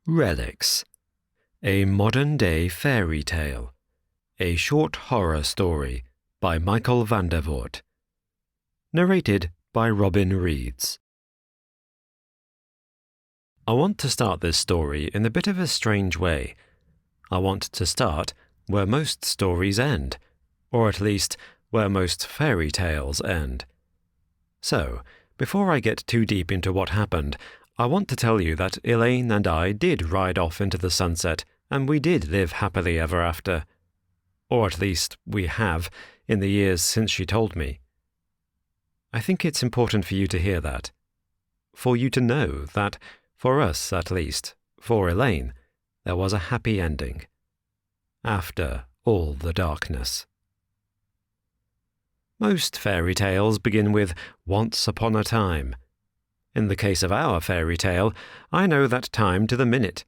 Relics, a modern-day fairy tale, a short horror story by Michael van der Voort. Narrated by Robin Reads. I want to start this story in a bit of a strange way. I want to start where most stories end, or at least where most fairy tales end. So, before I get too deep into what happened, I want to tell you that Elaine and I did ride off into the sunset, and we did live happily ever after. Or at least we have, in the years since she told me. I think it's important for you to hear that. For you to know that, for us at least, for Elaine, there was a happy ending. After all the darkness. Most fairy tales begin with "once upon a time." In the case of our fairy tale, I know that time to the minute.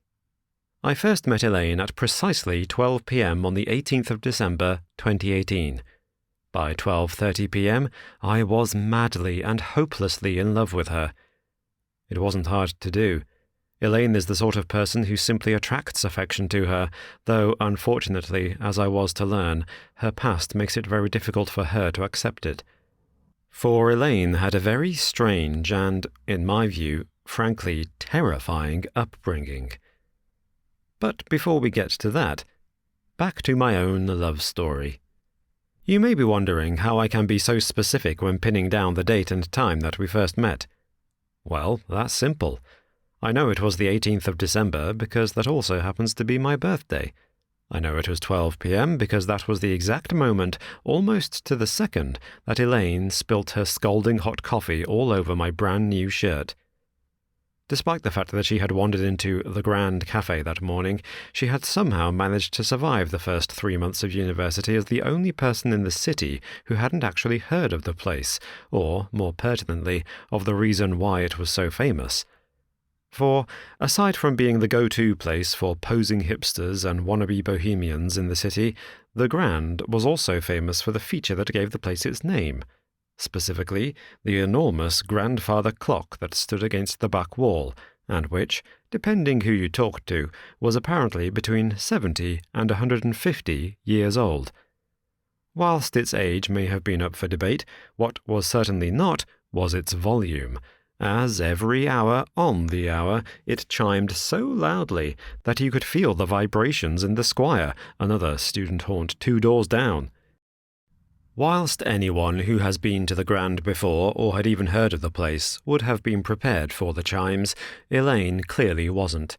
I first met Elaine at precisely 12 p.m. on the 18th of December, 2018. By 12:30 p.m., I was madly and hopelessly in love with her. It wasn't hard to do. Elaine is the sort of person who simply attracts affection to her, though, unfortunately, as I was to learn, her past makes it very difficult for her to accept it. For Elaine had a very strange and, in my view, frankly terrifying upbringing. But before we get to that, back to my own love story. You may be wondering how I can be so specific when pinning down the date and time that we first met. Well, that's simple. I know it was the 18th of December because that also happens to be my birthday. I know it was 12 p.m. because that was the exact moment, almost to the second, that Elaine spilt her scalding hot coffee all over my brand new shirt. Despite the fact that she had wandered into the Grand Café that morning, she had somehow managed to survive the first 3 months of university as the only person in the city who hadn't actually heard of the place, or, more pertinently, of the reason why it was so famous. For, aside from being the go-to place for posing hipsters and wannabe bohemians in the city, the Grand was also famous for the feature that gave the place its name. Specifically, the enormous grandfather clock that stood against the back wall, and which, depending who you talked to, was apparently between 70 and 150 years old. Whilst its age may have been up for debate, what was certainly not was its volume, as every hour on the hour it chimed so loudly that you could feel the vibrations in the square, another student haunt 2 doors down. Whilst anyone who has been to the Grand before or had even heard of the place would have been prepared for the chimes, Elaine clearly wasn't.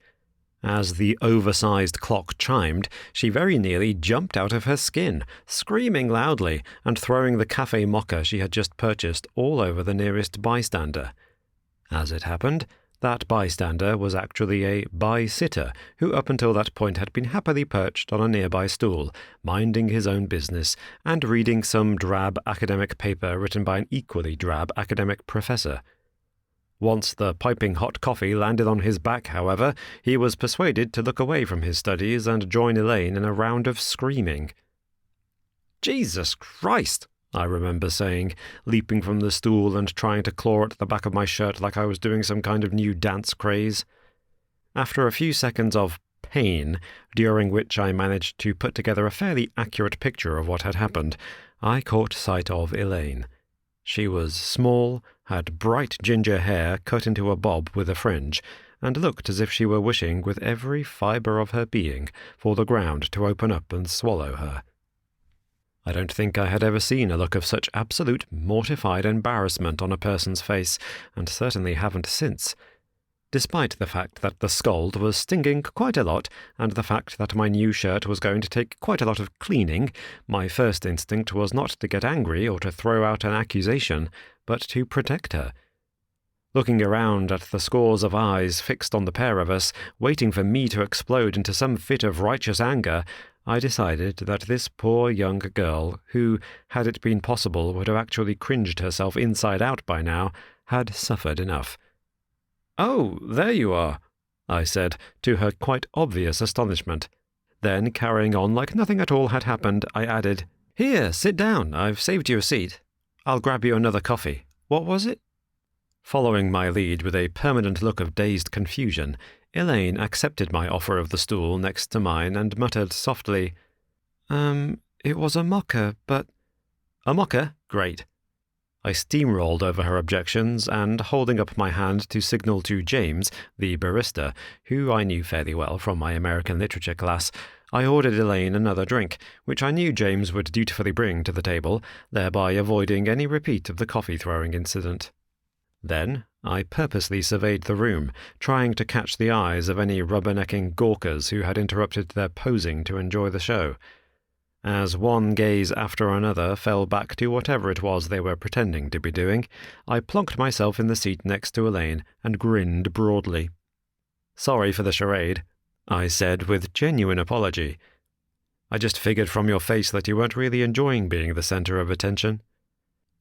As the oversized clock chimed, she very nearly jumped out of her skin, screaming loudly and throwing the café mocha she had just purchased all over the nearest bystander. As it happened, that bystander was actually a by-sitter who up until that point had been happily perched on a nearby stool, minding his own business and reading some drab academic paper written by an equally drab academic professor. Once the piping hot coffee landed on his back, however, he was persuaded to look away from his studies and join Elaine in a round of screaming. "Jesus Christ!" I remember saying, leaping from the stool and trying to claw at the back of my shirt like I was doing some kind of new dance craze. After a few seconds of pain, during which I managed to put together a fairly accurate picture of what had happened, I caught sight of Elaine. She was small, had bright ginger hair cut into a bob with a fringe, and looked as if she were wishing with every fibre of her being for the ground to open up and swallow her. I don't think I had ever seen a look of such absolute mortified embarrassment on a person's face, and certainly haven't since. Despite the fact that the scald was stinging quite a lot, and the fact that my new shirt was going to take quite a lot of cleaning, my first instinct was not to get angry or to throw out an accusation, but to protect her. Looking around at the scores of eyes fixed on the pair of us, waiting for me to explode into some fit of righteous anger, I decided that this poor young girl, who, had it been possible, would have actually cringed herself inside out by now, had suffered enough. "Oh, there you are," I said, to her quite obvious astonishment. Then, carrying on like nothing at all had happened, I added, "Here, sit down. I've saved you a seat. I'll grab you another coffee. What was it?" Following my lead with a permanent look of dazed confusion, Elaine accepted my offer of the stool next to mine and muttered softly, It was a mocha, but—" "A mocha? Great." I steamrolled over her objections and, holding up my hand to signal to James, the barista, who I knew fairly well from my American literature class, I ordered Elaine another drink, which I knew James would dutifully bring to the table, thereby avoiding any repeat of the coffee-throwing incident. Then I purposely surveyed the room, trying to catch the eyes of any rubbernecking gawkers who had interrupted their posing to enjoy the show. As one gaze after another fell back to whatever it was they were pretending to be doing, I plonked myself in the seat next to Elaine and grinned broadly. "Sorry for the charade," I said with genuine apology. "I just figured from your face that you weren't really enjoying being the center of attention."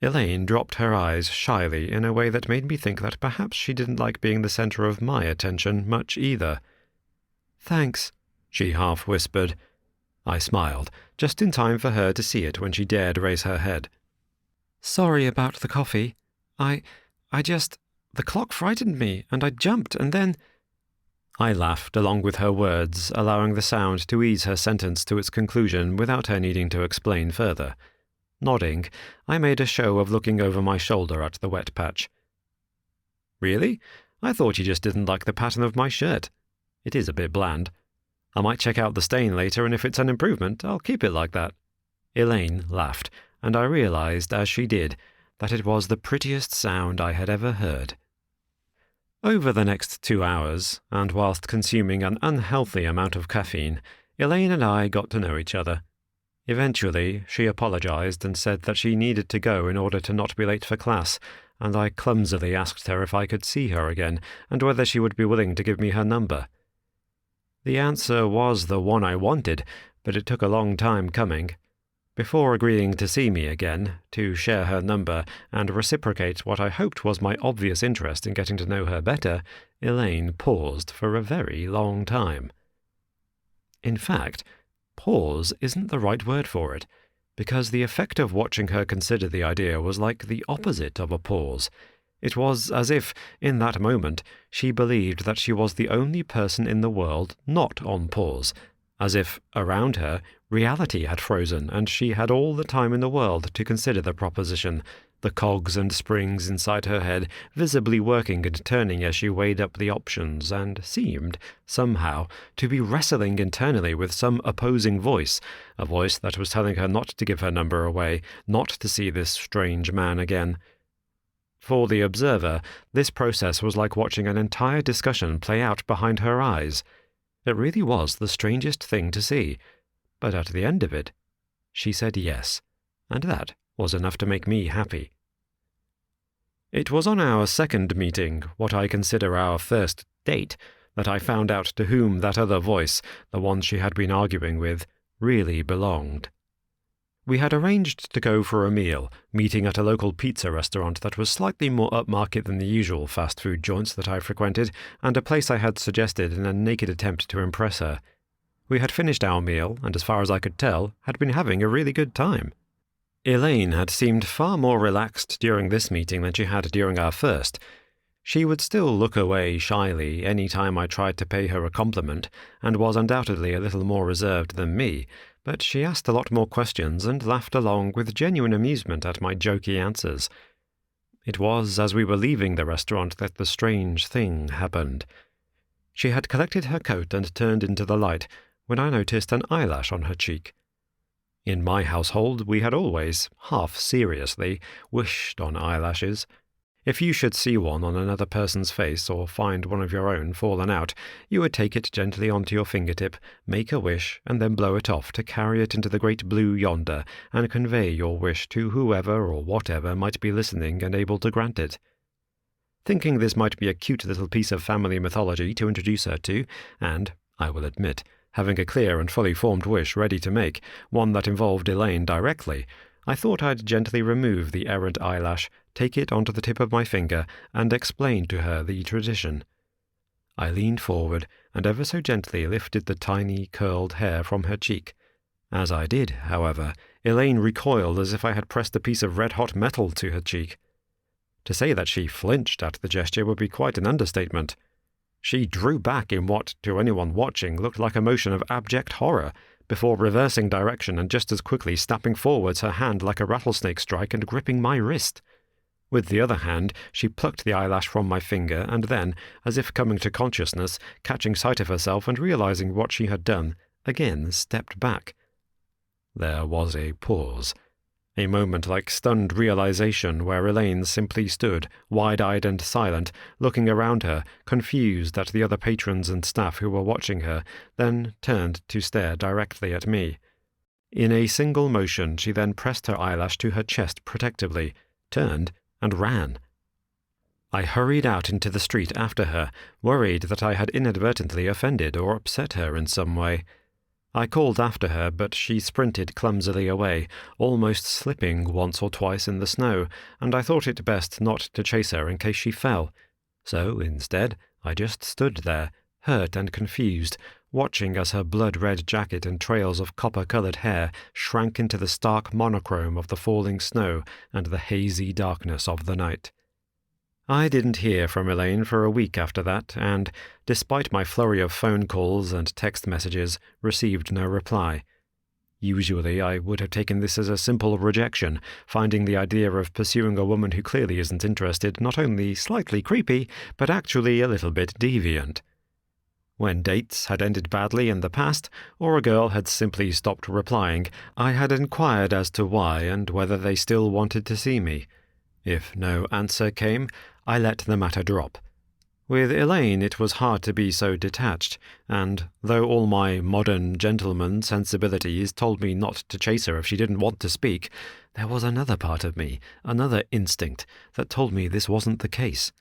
Elaine dropped her eyes shyly in a way that made me think that perhaps she didn't like being the center of my attention much either. "Thanks," she half whispered. I smiled, just in time for her to see it when she dared raise her head. "Sorry about the coffee. The clock frightened me, and I jumped, and then—" I laughed along with her words, allowing the sound to ease her sentence to its conclusion without her needing to explain further. Nodding, I made a show of looking over my shoulder at the wet patch. "Really? I thought you just didn't like the pattern of my shirt. It is a bit bland. I might check out the stain later, and if it's an improvement, I'll keep it like that." Elaine laughed, and I realized as she did that it was the prettiest sound I had ever heard. Over the next 2 hours, and whilst consuming an unhealthy amount of caffeine, Elaine and I got to know each other. Eventually, she apologized and said that she needed to go in order to not be late for class, and I clumsily asked her if I could see her again, and whether she would be willing to give me her number. The answer was the one I wanted, but it took a long time coming. Before agreeing to see me again, to share her number, and reciprocate what I hoped was my obvious interest in getting to know her better, Elaine paused for a very long time. In fact, pause isn't the right word for it, because the effect of watching her consider the idea was like the opposite of a pause. It was as if, in that moment, she believed that she was the only person in the world not on pause, as if, around her, reality had frozen and she had all the time in the world to consider the proposition, the cogs and springs inside her head visibly working and turning as she weighed up the options and seemed, somehow, to be wrestling internally with some opposing voice, a voice that was telling her not to give her number away, not to see this strange man again. For the observer, this process was like watching an entire discussion play out behind her eyes. It really was the strangest thing to see. But at the end of it, she said yes, and that was enough to make me happy. It was on our second meeting, what I consider our first date, that I found out to whom that other voice, the one she had been arguing with, really belonged. We had arranged to go for a meal, meeting at a local pizza restaurant that was slightly more upmarket than the usual fast food joints that I frequented, and a place I had suggested in a naked attempt to impress her. We had finished our meal, and as far as I could tell, had been having a really good time. Elaine had seemed far more relaxed during this meeting than she had during our first. She would still look away shyly any time I tried to pay her a compliment, and was undoubtedly a little more reserved than me, but she asked a lot more questions and laughed along with genuine amusement at my jokey answers. It was as we were leaving the restaurant that the strange thing happened. She had collected her coat and turned into the light when I noticed an eyelash on her cheek. In my household, we had always, half seriously, wished on eyelashes. If you should see one on another person's face or find one of your own fallen out, you would take it gently onto your fingertip, make a wish, and then blow it off to carry it into the great blue yonder and convey your wish to whoever or whatever might be listening and able to grant it. Thinking this might be a cute little piece of family mythology to introduce her to, and, I will admit, having a clear and fully formed wish ready to make, one that involved Elaine directly, I thought I'd gently remove the errant eyelash, take it onto the tip of my finger, and explain to her the tradition. I leaned forward and ever so gently lifted the tiny, curled hair from her cheek. As I did, however, Elaine recoiled as if I had pressed a piece of red-hot metal to her cheek. To say that she flinched at the gesture would be quite an understatement. She drew back in what, to anyone watching, looked like a motion of abject horror, before reversing direction and just as quickly snapping forwards her hand like a rattlesnake strike and gripping my wrist. With the other hand, she plucked the eyelash from my finger and then, as if coming to consciousness, catching sight of herself and realizing what she had done, again stepped back. There was a pause. A moment like stunned realization where Elaine simply stood, wide-eyed and silent, looking around her, confused at the other patrons and staff who were watching her, then turned to stare directly at me. In a single motion, she then pressed her eyelash to her chest protectively, turned, and ran. I hurried out into the street after her, worried that I had inadvertently offended or upset her in some way. I called after her, but she sprinted clumsily away, almost slipping once or twice in the snow, and I thought it best not to chase her in case she fell. So, instead, I just stood there, hurt and confused, watching as her blood-red jacket and trails of copper-coloured hair shrank into the stark monochrome of the falling snow and the hazy darkness of the night. I didn't hear from Elaine for a week after that, and, despite my flurry of phone calls and text messages, received no reply. Usually I would have taken this as a simple rejection, finding the idea of pursuing a woman who clearly isn't interested not only slightly creepy, but actually a little bit deviant. When dates had ended badly in the past, or a girl had simply stopped replying, I had inquired as to why and whether they still wanted to see me. If no answer came, I let the matter drop. With Elaine it was hard to be so detached, and, though all my modern gentleman sensibilities told me not to chase her if she didn't want to speak, there was another part of me, another instinct, that told me this wasn't the case.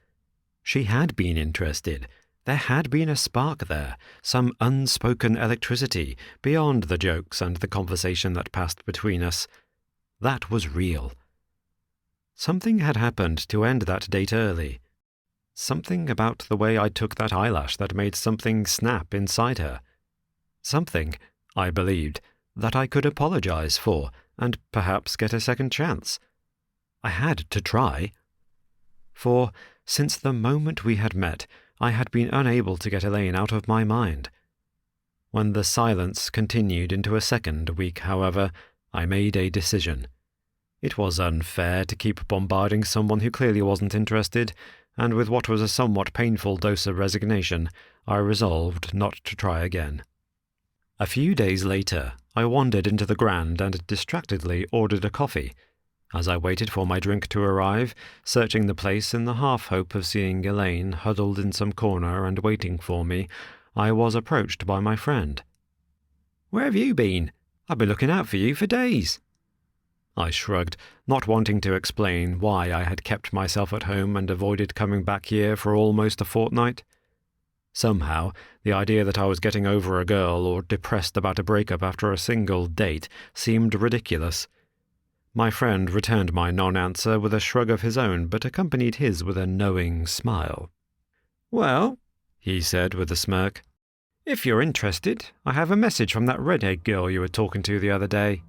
She had been interested. There had been a spark there, some unspoken electricity, beyond the jokes and the conversation that passed between us. That was real. Something had happened to end that date early. Something about the way I took that eyelash that made something snap inside her. Something, I believed, that I could apologize for and perhaps get a second chance. I had to try. For, since the moment we had met, I had been unable to get Elaine out of my mind. When the silence continued into a second week, however, I made a decision. It was unfair to keep bombarding someone who clearly wasn't interested, and with what was a somewhat painful dose of resignation, I resolved not to try again. A few days later, I wandered into the Grand and distractedly ordered a coffee. As I waited for my drink to arrive, searching the place in the half-hope of seeing Elaine huddled in some corner and waiting for me, I was approached by my friend. "Where have you been? I've been looking out for you for days." I shrugged, not wanting to explain why I had kept myself at home and avoided coming back here for almost a fortnight. Somehow, the idea that I was getting over a girl or depressed about a breakup after a single date seemed ridiculous. My friend returned my non-answer with a shrug of his own, but accompanied his with a knowing smile. "Well," he said with a smirk, "if you're interested, I have a message from that redhead girl you were talking to the other day."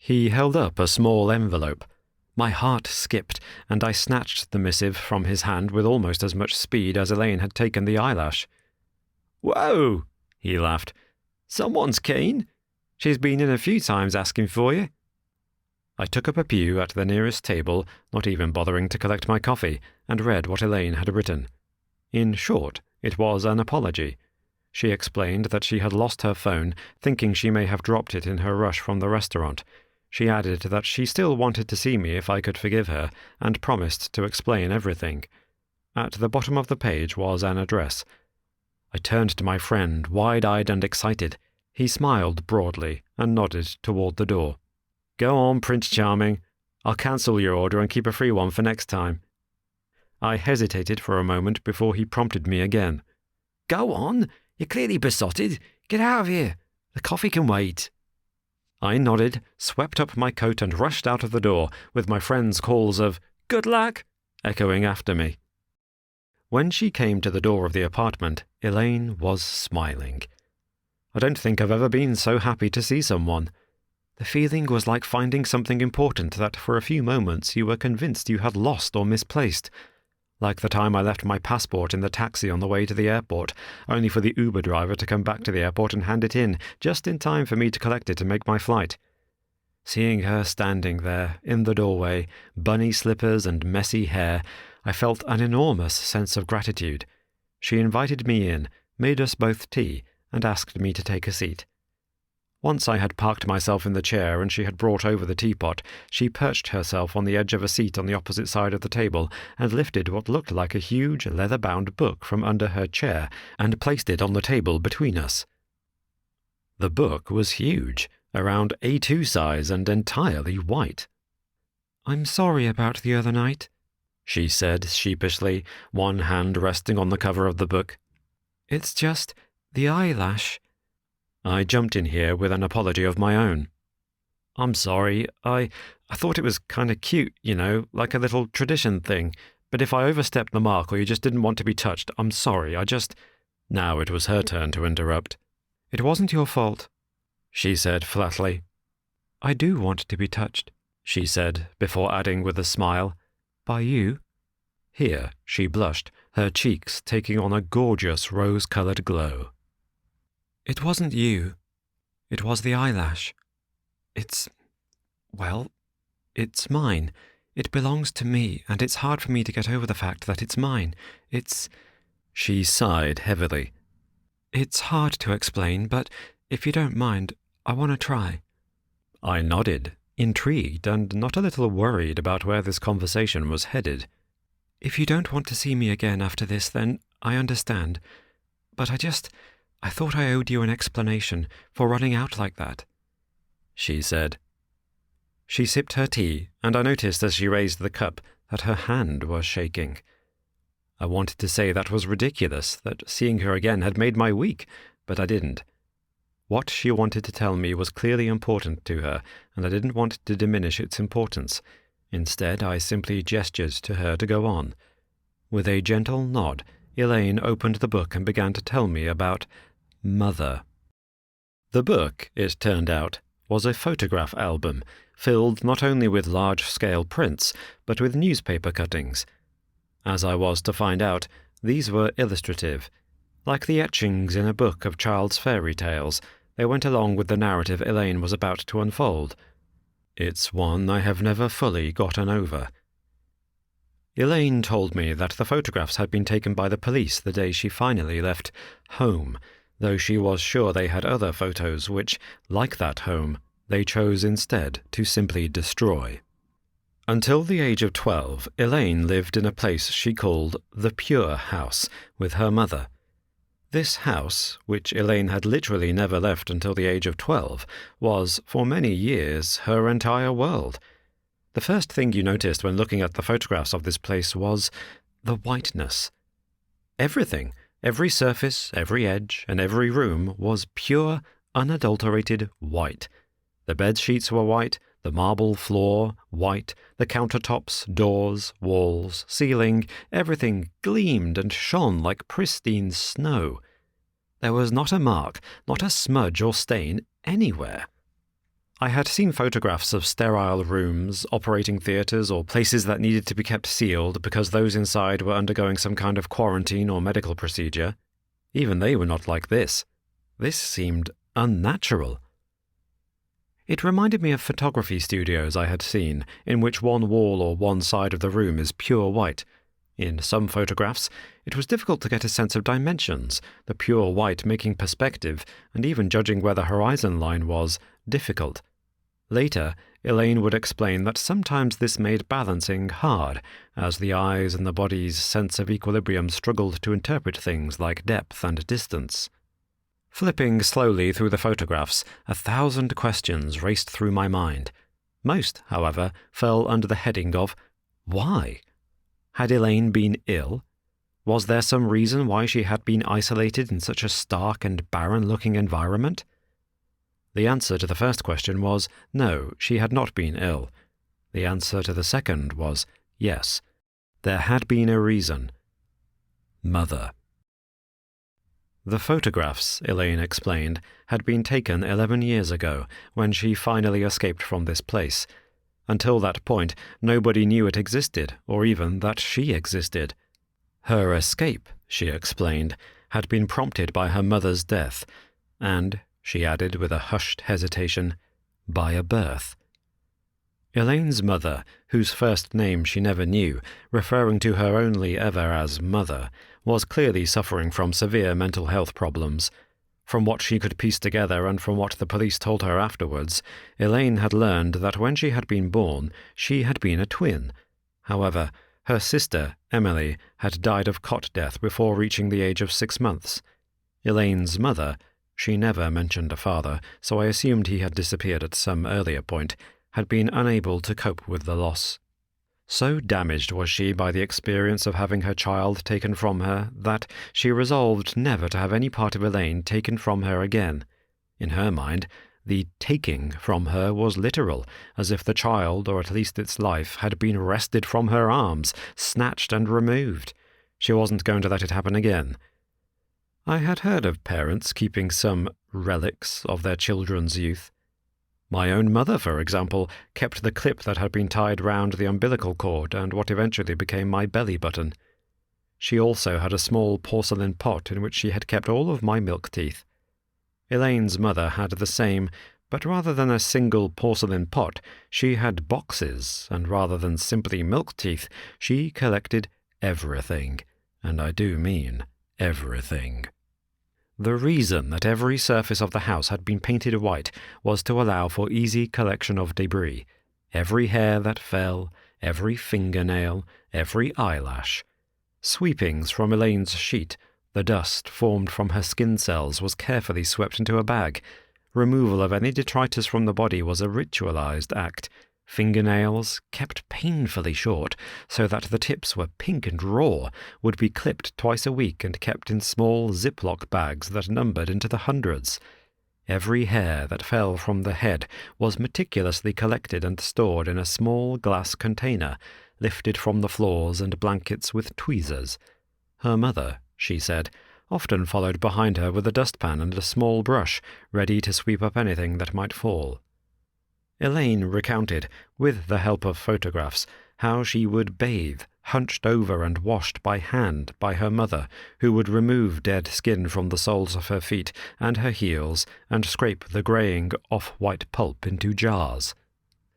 He held up a small envelope. My heart skipped, and I snatched the missive from his hand with almost as much speed as Elaine had taken the eyelash. "Whoa!" he laughed. "Someone's keen. She's been in a few times asking for you." I took up a pew at the nearest table, not even bothering to collect my coffee, and read what Elaine had written. In short, it was an apology. She explained that she had lost her phone, thinking she may have dropped it in her rush from the restaurant. She added that she still wanted to see me if I could forgive her, and promised to explain everything. At the bottom of the page was an address. I turned to my friend, wide-eyed and excited. He smiled broadly and nodded toward the door. "Go on, Prince Charming. I'll cancel your order and keep a free one for next time." I hesitated for a moment before he prompted me again. "Go on. You're clearly besotted. Get out of here. The coffee can wait." I nodded, swept up my coat and rushed out of the door, with my friend's calls of "Good luck!" echoing after me. When she came to the door of the apartment, Elaine was smiling. I don't think I've ever been so happy to see someone. The feeling was like finding something important that for a few moments you were convinced you had lost or misplaced. Like the time I left my passport in the taxi on the way to the airport, only for the Uber driver to come back to the airport and hand it in, just in time for me to collect it and make my flight. Seeing her standing there, in the doorway, bunny slippers and messy hair, I felt an enormous sense of gratitude. She invited me in, made us both tea, and asked me to take a seat. Once I had parked myself in the chair and she had brought over the teapot, she perched herself on the edge of a seat on the opposite side of the table and lifted what looked like a huge leather-bound book from under her chair and placed it on the table between us. The book was huge, around A2 size and entirely white. "I'm sorry about the other night," she said sheepishly, one hand resting on the cover of the book. "It's just the eyelash." I jumped in here with an apology of my own. "I'm sorry, I thought it was kind of cute, like a little tradition thing, but if I overstepped the mark or you just didn't want to be touched, I'm sorry, Now it was her turn to interrupt. "It wasn't your fault," she said flatly. "I do want to be touched," she said, before adding with a smile, "by you." Here she blushed, her cheeks taking on a gorgeous rose-coloured glow. "It wasn't you. It was the eyelash. It's mine. It belongs to me, and it's hard for me to get over the fact that it's mine. She sighed heavily. "It's hard to explain, but if you don't mind, I want to try." I nodded, intrigued and not a little worried about where this conversation was headed. "If you don't want to see me again after this, then I understand. But I thought I owed you an explanation for running out like that," she said. She sipped her tea, and I noticed as she raised the cup that her hand was shaking. I wanted to say that was ridiculous, that seeing her again had made my week, but I didn't. What she wanted to tell me was clearly important to her, and I didn't want to diminish its importance. Instead, I simply gestured to her to go on. With a gentle nod, Elaine opened the book and began to tell me about Mother. The book, it turned out, was a photograph album, filled not only with large-scale prints, but with newspaper cuttings. As I was to find out, these were illustrative. Like the etchings in a book of child's fairy tales, they went along with the narrative Elaine was about to unfold. It's one I have never fully gotten over. Elaine told me that the photographs had been taken by the police the day she finally left home, though she was sure they had other photos which, like that home, they chose instead to simply destroy. Until the age of 12, Elaine lived in a place she called the Pure House with her mother. This house, which Elaine had literally never left until the age of 12, was, for many years, her entire world. The first thing you noticed when looking at the photographs of this place was the whiteness. Everything, every surface, every edge, and every room was pure, unadulterated white. The bedsheets were white, the marble floor white, the countertops, doors, walls, ceiling, everything gleamed and shone like pristine snow. There was not a mark, not a smudge or stain anywhere. I had seen photographs of sterile rooms, operating theatres, or places that needed to be kept sealed because those inside were undergoing some kind of quarantine or medical procedure. Even they were not like this. This seemed unnatural. It reminded me of photography studios I had seen, in which one wall or one side of the room is pure white. In some photographs, it was difficult to get a sense of dimensions, the pure white making perspective, and even judging where the horizon line was, difficult. Later, Elaine would explain that sometimes this made balancing hard, as the eyes and the body's sense of equilibrium struggled to interpret things like depth and distance. Flipping slowly through the photographs, 1,000 questions raced through my mind. Most, however, fell under the heading of why? Had Elaine been ill? Was there some reason why she had been isolated in such a stark and barren-looking environment? The answer to the first question was no, she had not been ill. The answer to the second was yes. There had been a reason. Mother. The photographs, Elaine explained, had been taken 11 years ago, when she finally escaped from this place. Until that point, nobody knew it existed, or even that she existed. Her escape, she explained, had been prompted by her mother's death, and, she added with a hushed hesitation, by a birth. Elaine's mother, whose first name she never knew, referring to her only ever as Mother, was clearly suffering from severe mental health problems. From what she could piece together and from what the police told her afterwards, Elaine had learned that when she had been born, she had been a twin. However, her sister, Emily, had died of cot death before reaching the age of 6 months. Elaine's mother, she never mentioned a father, so I assumed he had disappeared at some earlier point, had been unable to cope with the loss. So damaged was she by the experience of having her child taken from her that she resolved never to have any part of Elaine taken from her again. In her mind, the taking from her was literal, as if the child, or at least its life, had been wrested from her arms, snatched and removed. She wasn't going to let it happen again. I had heard of parents keeping some relics of their children's youth. My own mother, for example, kept the clip that had been tied round the umbilical cord and what eventually became my belly button. She also had a small porcelain pot in which she had kept all of my milk teeth. Elaine's mother had the same, but rather than a single porcelain pot, she had boxes, and rather than simply milk teeth, she collected everything, and I do mean everything. The reason that every surface of the house had been painted white was to allow for easy collection of debris. Every hair that fell, every fingernail, every eyelash. Sweepings from Elaine's sheet, the dust formed from her skin cells was carefully swept into a bag. Removal of any detritus from the body was a ritualized act. Fingernails, kept painfully short, so that the tips were pink and raw, would be clipped twice a week and kept in small Ziploc bags that numbered into the hundreds. Every hair that fell from the head was meticulously collected and stored in a small glass container, lifted from the floors and blankets with tweezers. Her mother, she said, often followed behind her with a dustpan and a small brush, ready to sweep up anything that might fall. Elaine recounted, with the help of photographs, how she would bathe, hunched over and washed by hand by her mother, who would remove dead skin from the soles of her feet and her heels and scrape the greying off-white pulp into jars.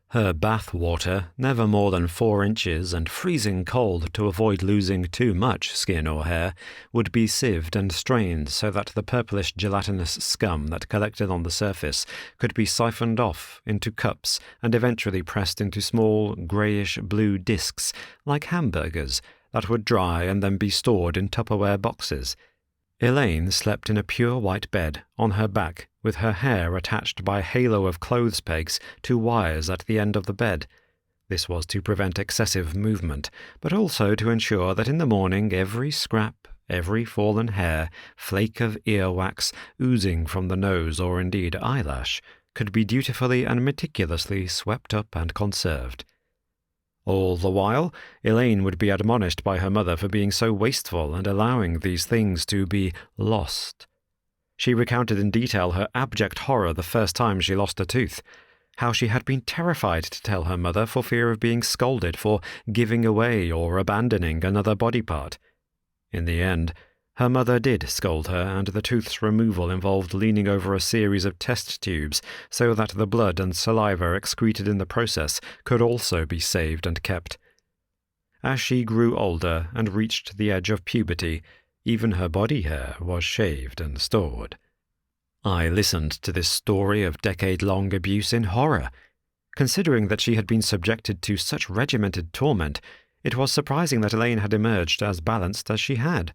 Her bath water, never more than 4 inches and freezing cold to avoid losing too much skin or hair, would be sieved and strained so that the purplish gelatinous scum that collected on the surface could be siphoned off into cups and eventually pressed into small greyish-blue discs, like hamburgers, that would dry and then be stored in Tupperware boxes. Elaine slept in a pure white bed, on her back, with her hair attached by a halo of clothes pegs to wires at the end of the bed. This was to prevent excessive movement, but also to ensure that in the morning every scrap, every fallen hair, flake of earwax oozing from the nose or indeed eyelash, could be dutifully and meticulously swept up and conserved. All the while, Elaine would be admonished by her mother for being so wasteful and allowing these things to be lost. She recounted in detail her abject horror the first time she lost a tooth, how she had been terrified to tell her mother for fear of being scolded for giving away or abandoning another body part. In the end, her mother did scold her, and the tooth's removal involved leaning over a series of test tubes so that the blood and saliva excreted in the process could also be saved and kept. As she grew older and reached the edge of puberty, even her body hair was shaved and stored. I listened to this story of decade-long abuse in horror. Considering that she had been subjected to such regimented torment, it was surprising that Elaine had emerged as balanced as she had.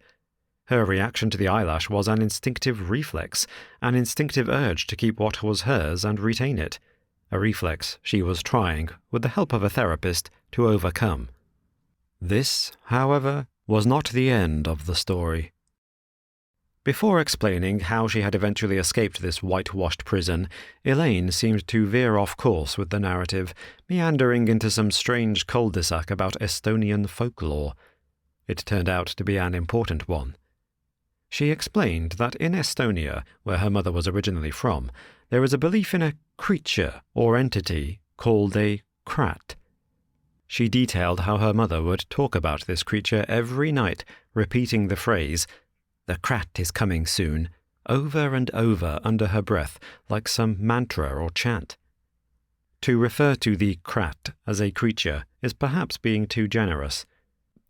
Her reaction to the eyelash was an instinctive reflex, an instinctive urge to keep what was hers and retain it, a reflex she was trying, with the help of a therapist, to overcome. This, however, was not the end of the story. Before explaining how she had eventually escaped this whitewashed prison, Elaine seemed to veer off course with the narrative, meandering into some strange cul-de-sac about Estonian folklore. It turned out to be an important one. She explained that in Estonia, where her mother was originally from, there is a belief in a creature or entity called a krat. She detailed how her mother would talk about this creature every night, repeating the phrase, "The krat is coming soon," over and over under her breath, like some mantra or chant. To refer to the krat as a creature is perhaps being too generous.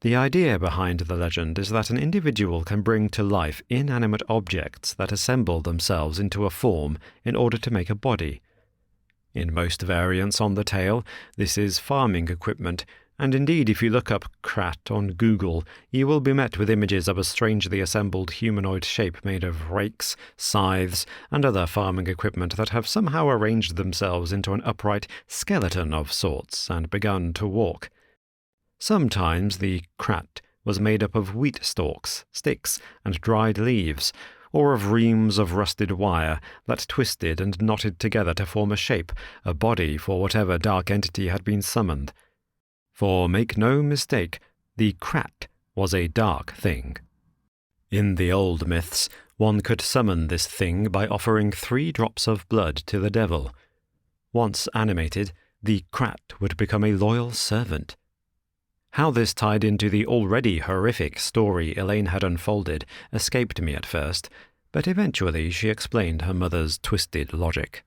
The idea behind the legend is that an individual can bring to life inanimate objects that assemble themselves into a form in order to make a body. In most variants on the tale, this is farming equipment, and indeed if you look up krat on Google, you will be met with images of a strangely assembled humanoid shape made of rakes, scythes, and other farming equipment that have somehow arranged themselves into an upright skeleton of sorts and begun to walk. Sometimes the krat was made up of wheat stalks, sticks, and dried leaves, or of reams of rusted wire that twisted and knotted together to form a shape, a body for whatever dark entity had been summoned. For make no mistake, the krat was a dark thing. In the old myths, one could summon this thing by offering 3 drops of blood to the devil. Once animated, the krat would become a loyal servant. How this tied into the already horrific story Elaine had unfolded escaped me at first, but eventually she explained her mother's twisted logic.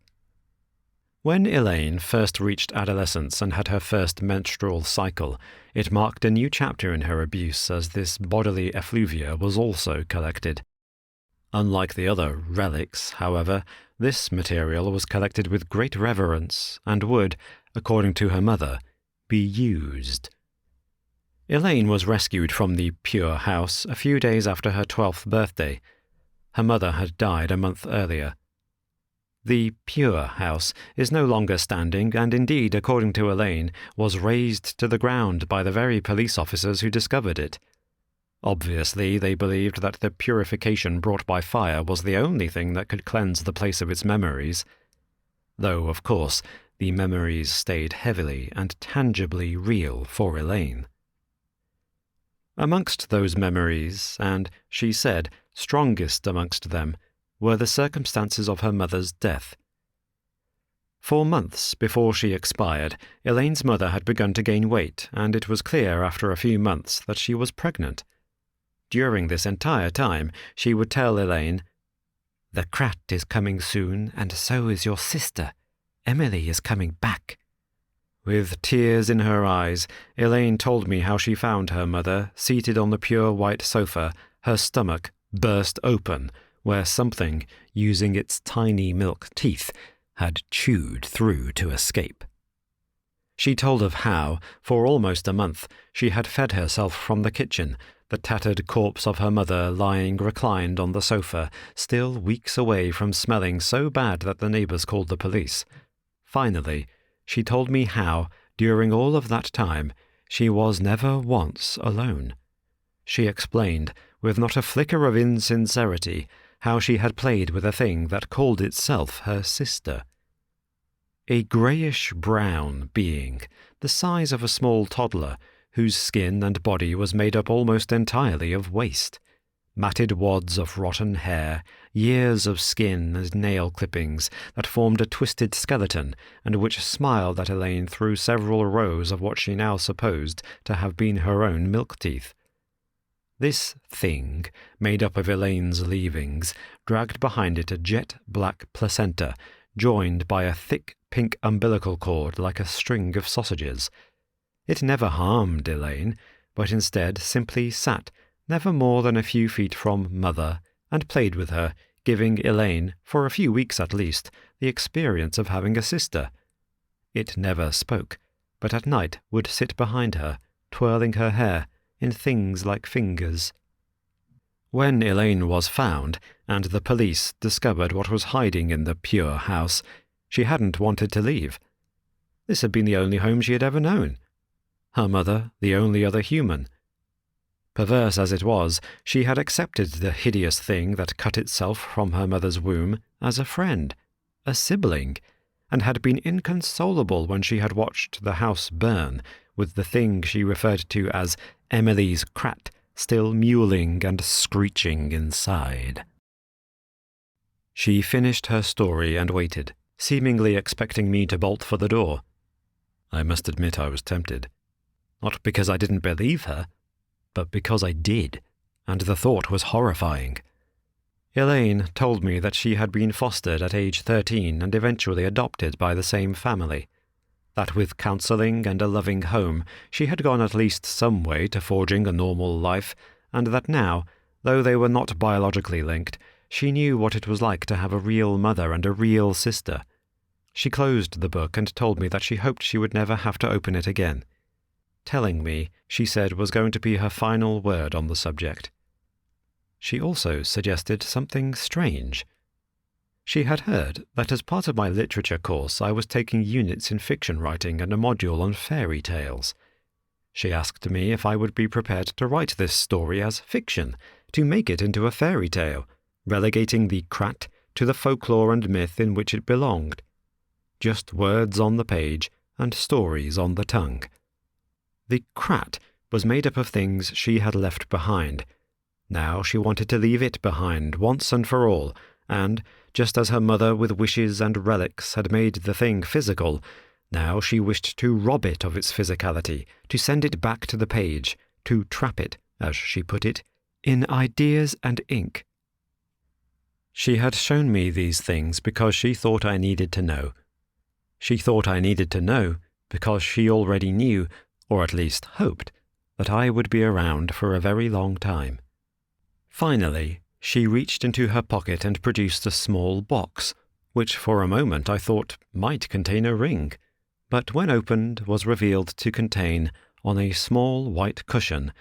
When Elaine first reached adolescence and had her first menstrual cycle, it marked a new chapter in her abuse as this bodily effluvia was also collected. Unlike the other relics, however, this material was collected with great reverence and would, according to her mother, be used. Elaine was rescued from the Pure House a few days after her 12th birthday. Her mother had died a month earlier. The Pure House is no longer standing and indeed, according to Elaine, was razed to the ground by the very police officers who discovered it. Obviously, they believed that the purification brought by fire was the only thing that could cleanse the place of its memories. Though, of course, the memories stayed heavily and tangibly real for Elaine. Amongst those memories, and, she said, strongest amongst them, were the circumstances of her mother's death. For months before she expired, Elaine's mother had begun to gain weight, and it was clear after a few months that she was pregnant. During this entire time, she would tell Elaine, "The krat is coming soon, and so is your sister. Emily is coming back." With tears in her eyes, Elaine told me how she found her mother seated on the pure white sofa, her stomach burst open, where something, using its tiny milk teeth, had chewed through to escape. She told of how, for almost a month, she had fed herself from the kitchen, the tattered corpse of her mother lying reclined on the sofa, still weeks away from smelling so bad that the neighbors called the police. Finally, she told me how, during all of that time, she was never once alone. She explained, with not a flicker of insincerity, how she had played with a thing that called itself her sister. A greyish-brown being, the size of a small toddler, whose skin and body was made up almost entirely of waste. Matted wads of rotten hair, years of skin and nail clippings that formed a twisted skeleton and which smiled at Elaine through several rows of what she now supposed to have been her own milk teeth. This thing, made up of Elaine's leavings, dragged behind it a jet-black placenta, joined by a thick pink umbilical cord like a string of sausages. It never harmed Elaine, but instead simply sat, never more than a few feet from Mother, and played with her, giving Elaine, for a few weeks at least, the experience of having a sister. It never spoke, but at night would sit behind her, twirling her hair, in things like fingers. When Elaine was found, and the police discovered what was hiding in the Pure House, she hadn't wanted to leave. This had been the only home she had ever known. Her mother, the only other human. Perverse as it was, she had accepted the hideous thing that cut itself from her mother's womb as a friend, a sibling, and had been inconsolable when she had watched the house burn, with the thing she referred to as Emily's krat still mewling and screeching inside. She finished her story and waited, seemingly expecting me to bolt for the door. I must admit I was tempted. Not because I didn't believe her, but because I did, and the thought was horrifying. Elaine told me that she had been fostered at age 13 and eventually adopted by the same family. That with counseling and a loving home, she had gone at least some way to forging a normal life, and that now, though they were not biologically linked, she knew what it was like to have a real mother and a real sister. She closed the book and told me that she hoped she would never have to open it again. Telling me, she said, was going to be her final word on the subject. She also suggested something strange. She had heard that as part of my literature course I was taking units in fiction writing and a module on fairy tales. She asked me if I would be prepared to write this story as fiction, to make it into a fairy tale, relegating the crat to the folklore and myth in which it belonged. Just words on the page and stories on the tongue. The crat was made up of things she had left behind. Now she wanted to leave it behind once and for all, and, just as her mother with wishes and relics had made the thing physical, now she wished to rob it of its physicality, to send it back to the page, to trap it, as she put it, in ideas and ink. She had shown me these things because she thought I needed to know. She thought I needed to know because she already knew, or at least hoped, that I would be around for a very long time. Finally, she reached into her pocket and produced a small box, which for a moment I thought might contain a ring, but when opened was revealed to contain, on a small white cushion,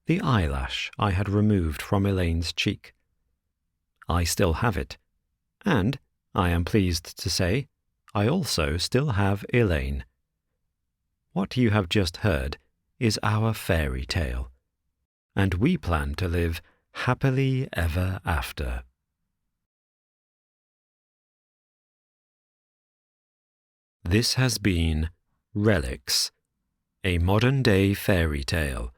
the eyelash I had removed from Elaine's cheek. I still have it, and, I am pleased to say, I also still have Elaine. What you have just heard is our fairy tale, and we plan to live happily ever after. This has been Relics, a modern-day fairy tale,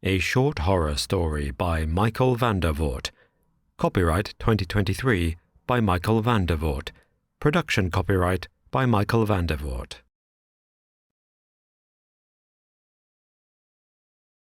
a short horror story by Michael van der Voort. Copyright 2023 by Michael van der Voort. Production copyright by Michael van der Voort.